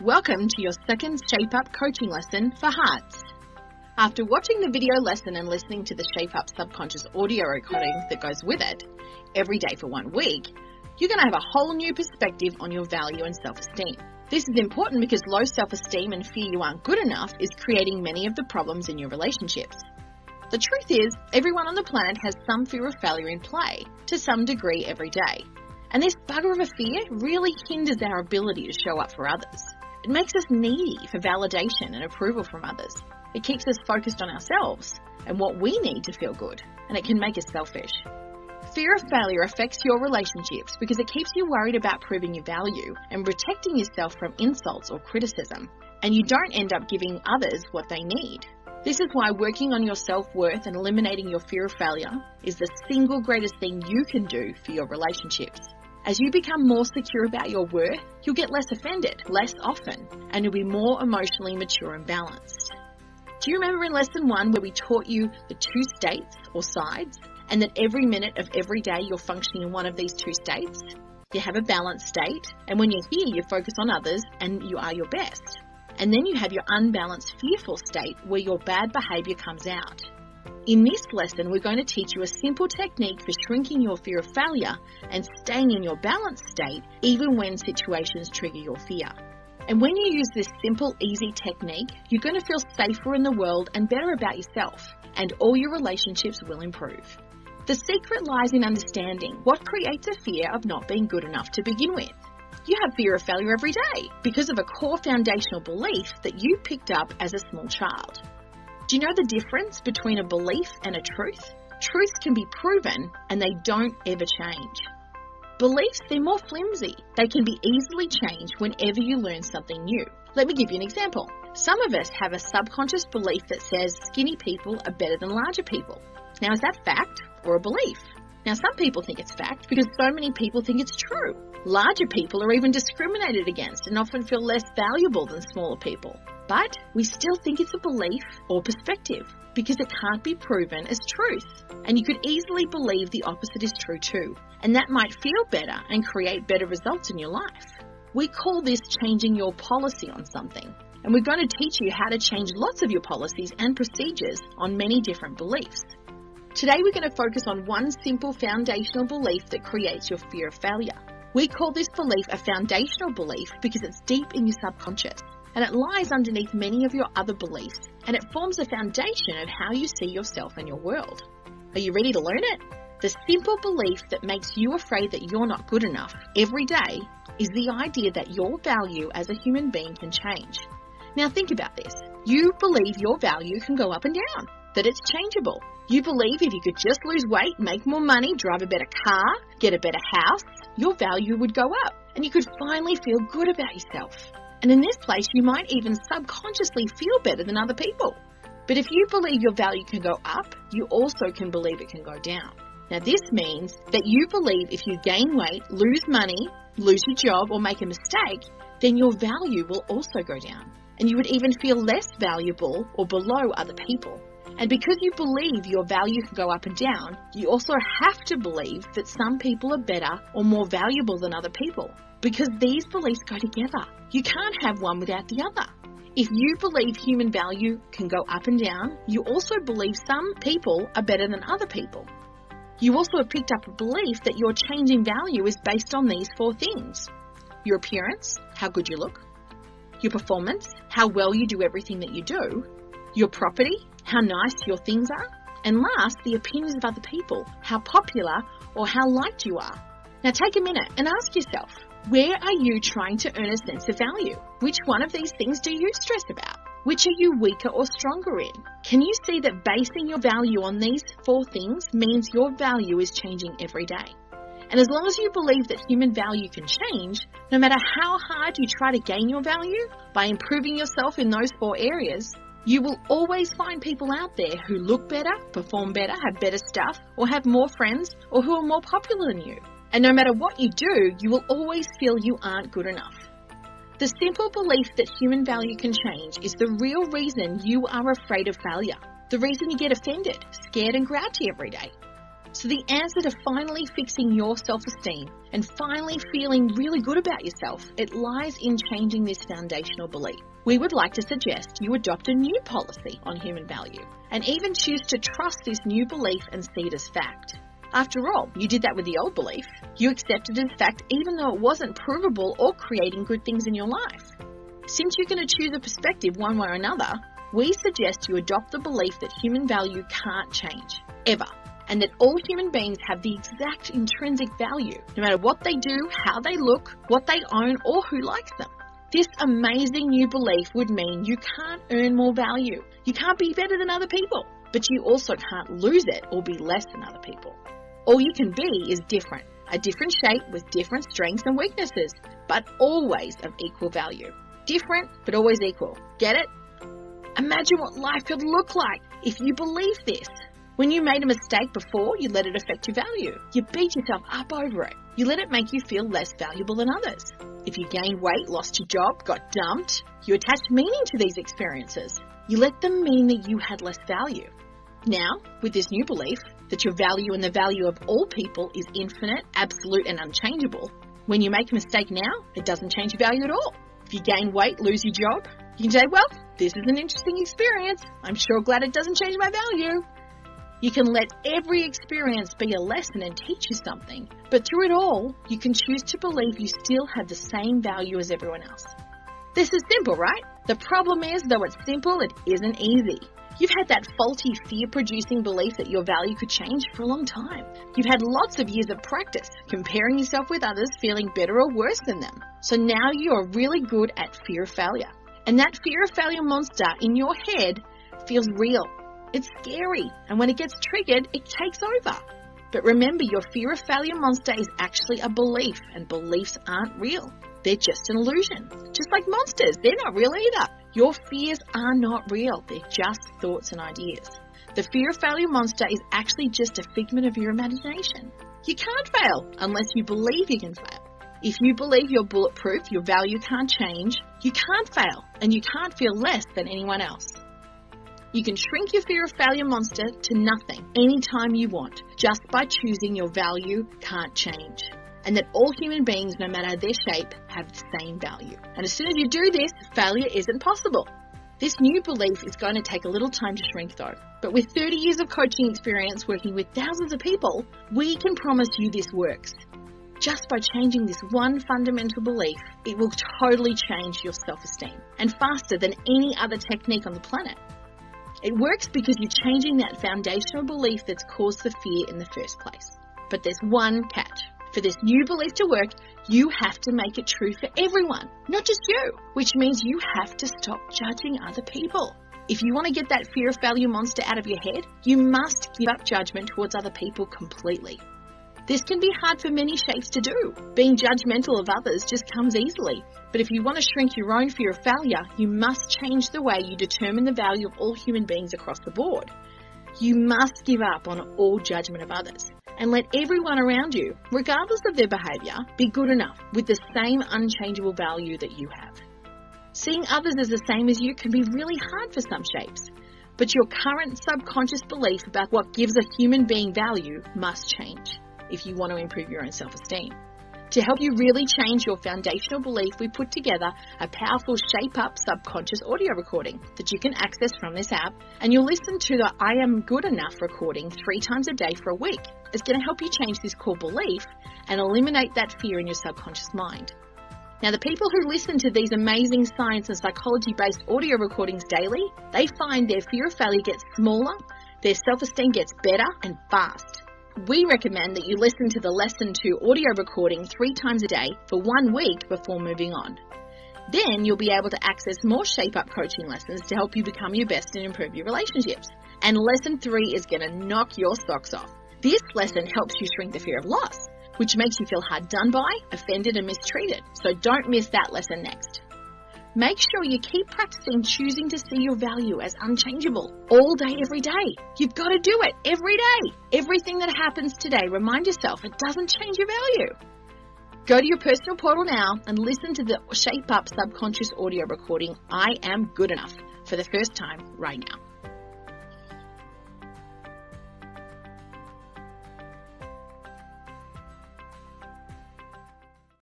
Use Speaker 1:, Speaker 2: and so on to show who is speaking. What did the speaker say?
Speaker 1: Welcome to your second Shape Up coaching lesson for Hearts. After watching the video lesson and listening to the Shape Up subconscious audio recording that goes with it every day for 1 week, you're going to have a whole new perspective on your value and self-esteem. This is important because low self-esteem and fear you aren't good enough is creating many of the problems in your relationships. The truth is, everyone on the planet has some fear of failure in play to some degree every day. And this bugger of a fear really hinders our ability to show up for others. It makes us needy for validation and approval from others. It keeps us focused on ourselves and what we need to feel good, and it can make us selfish. Fear of failure affects your relationships because it keeps you worried about proving your value and protecting yourself from insults or criticism, and you don't end up giving others what they need. This is why working on your self-worth and eliminating your fear of failure is the single greatest thing you can do for your relationships. As you become more secure about your worth, you'll get less offended, less often, and you'll be more emotionally mature and balanced. Do you remember in lesson 1 where we taught you the 2 states or sides, and that every minute of every day you're functioning in one of these 2 states? You have a balanced state, and when you're here, you focus on others and you are your best. And then you have your unbalanced, fearful state where your bad behavior comes out. In this lesson, we're going to teach you a simple technique for shrinking your fear of failure and staying in your balanced state even when situations trigger your fear. And when you use this simple, easy technique, you're going to feel safer in the world and better about yourself, and all your relationships will improve. The secret lies in understanding what creates a fear of not being good enough to begin with. You have fear of failure every day because of a core foundational belief that you picked up as a small child. Do you know the difference between a belief and a truth? Truths can be proven and they don't ever change. Beliefs, they're more flimsy. They can be easily changed whenever you learn something new. Let me give you an example. Some of us have a subconscious belief that says skinny people are better than larger people. Now, is that fact or a belief? Now, some people think it's fact because so many people think it's true. Larger people are even discriminated against and often feel less valuable than smaller people. But we still think it's a belief or perspective because it can't be proven as truth. And you could easily believe the opposite is true too. And that might feel better and create better results in your life. We call this changing your policy on something. And we're going to teach you how to change lots of your policies and procedures on many different beliefs. Today we're going to focus on one simple foundational belief that creates your fear of failure. We call this belief a foundational belief because it's deep in your subconscious and it lies underneath many of your other beliefs and it forms a foundation of how you see yourself and your world. Are you ready to learn it? The simple belief that makes you afraid that you're not good enough every day is the idea that your value as a human being can change. Now think about this. You believe your value can go up and down, that it's changeable. You believe if you could just lose weight, make more money, drive a better car, get a better house, your value would go up and you could finally feel good about yourself. And in this place, you might even subconsciously feel better than other people. But if you believe your value can go up, you also can believe it can go down. Now this means that you believe if you gain weight, lose money, lose your job or make a mistake, then your value will also go down. And you would even feel less valuable or below other people. And because you believe your value can go up and down, you also have to believe that some people are better or more valuable than other people. Because these beliefs go together. You can't have one without the other. If you believe human value can go up and down, you also believe some people are better than other people. You also have picked up a belief that your change in value is based on these 4 things. Your appearance, how good you look. Your performance, how well you do everything that you do. Your property, how nice your things are. And last, the opinions of other people, how popular or how liked you are. Now take a minute and ask yourself, where are you trying to earn a sense of value? Which one of these things do you stress about? Which are you weaker or stronger in? Can you see that basing your value on these 4 things means your value is changing every day? And as long as you believe that human value can change, no matter how hard you try to gain your value, by improving yourself in those 4 areas, you will always find people out there who look better, perform better, have better stuff, or have more friends, or who are more popular than you. And no matter what you do, you will always feel you aren't good enough. The simple belief that human value can change is the real reason you are afraid of failure. The reason you get offended, scared and grouchy every day. So the answer to finally fixing your self-esteem and finally feeling really good about yourself, it lies in changing this foundational belief. We would like to suggest you adopt a new policy on human value and even choose to trust this new belief and see it as fact. After all, you did that with the old belief. You accepted it as fact even though it wasn't provable or creating good things in your life. Since you're going to choose a perspective one way or another, we suggest you adopt the belief that human value can't change, ever, and that all human beings have the exact intrinsic value, no matter what they do, how they look, what they own, or who likes them. This amazing new belief would mean you can't earn more value. You can't be better than other people, but you also can't lose it or be less than other people. All you can be is different, a different shape with different strengths and weaknesses, but always of equal value. Different, but always equal. Get it? Imagine what life could look like if you believe this. When you made a mistake before, you let it affect your value. You beat yourself up over it. You let it make you feel less valuable than others. If you gained weight, lost your job, got dumped, you attached meaning to these experiences. You let them mean that you had less value. Now, with this new belief that your value and the value of all people is infinite, absolute, and unchangeable, when you make a mistake now, it doesn't change your value at all. If you gain weight, lose your job, you can say, well, this is an interesting experience. I'm sure glad it doesn't change my value. You can let every experience be a lesson and teach you something, but through it all, you can choose to believe you still have the same value as everyone else. This is simple, right? The problem is, though it's simple, it isn't easy. You've had that faulty, fear-producing belief that your value could change for a long time. You've had lots of years of practice, comparing yourself with others, feeling better or worse than them. So now you're really good at fear of failure. And that fear of failure monster in your head feels real. It's scary, and when it gets triggered, it takes over. But remember, your fear of failure monster is actually a belief, and beliefs aren't real. They're just an illusion. Just like monsters, they're not real either. Your fears are not real. They're just thoughts and ideas. The fear of failure monster is actually just a figment of your imagination. You can't fail unless you believe you can fail. If you believe you're bulletproof, your value can't change, you can't fail, and you can't feel less than anyone else. You can shrink your fear of failure monster to nothing anytime you want, just by choosing your value can't change. And that all human beings, no matter their shape, have the same value. And as soon as you do this, failure isn't possible. This new belief is going to take a little time to shrink though. But with 30 years of coaching experience working with thousands of people, we can promise you this works. Just by changing this one fundamental belief, it will totally change your self-esteem, and faster than any other technique on the planet. It works because you're changing that foundational belief that's caused the fear in the first place. But there's one catch. For this new belief to work, you have to make it true for everyone, not just you, which means you have to stop judging other people. If you want to get that fear of failure monster out of your head, you must give up judgment towards other people completely. This can be hard for many shapes to do. Being judgmental of others just comes easily. But if you want to shrink your own fear of failure, you must change the way you determine the value of all human beings across the board. You must give up on all judgment of others and let everyone around you, regardless of their behaviour, be good enough with the same unchangeable value that you have. Seeing others as the same as you can be really hard for some shapes, but your current subconscious belief about what gives a human being value must change if you want to improve your own self-esteem. To help you really change your foundational belief, we put together a powerful Shape Up subconscious audio recording that you can access from this app, and you'll listen to the I Am Good Enough recording 3 times a day for a week. It's going to help you change this core belief and eliminate that fear in your subconscious mind. Now, the people who listen to these amazing science and psychology-based audio recordings daily, they find their fear of failure gets smaller, their self-esteem gets better and fast. We recommend that you listen to the Lesson 2 audio recording 3 times a day for 1 week before moving on. Then you'll be able to access more Shape Up coaching lessons to help you become your best and improve your relationships. And Lesson 3 is going to knock your socks off. This lesson helps you shrink the fear of loss, which makes you feel hard done by, offended and mistreated. So don't miss that lesson next. Make sure you keep practicing choosing to see your value as unchangeable all day, every day. You've got to do it every day. Everything that happens today, remind yourself it doesn't change your value. Go to your personal portal now and listen to the Shape Up subconscious audio recording, I Am Good Enough, for the first time right now.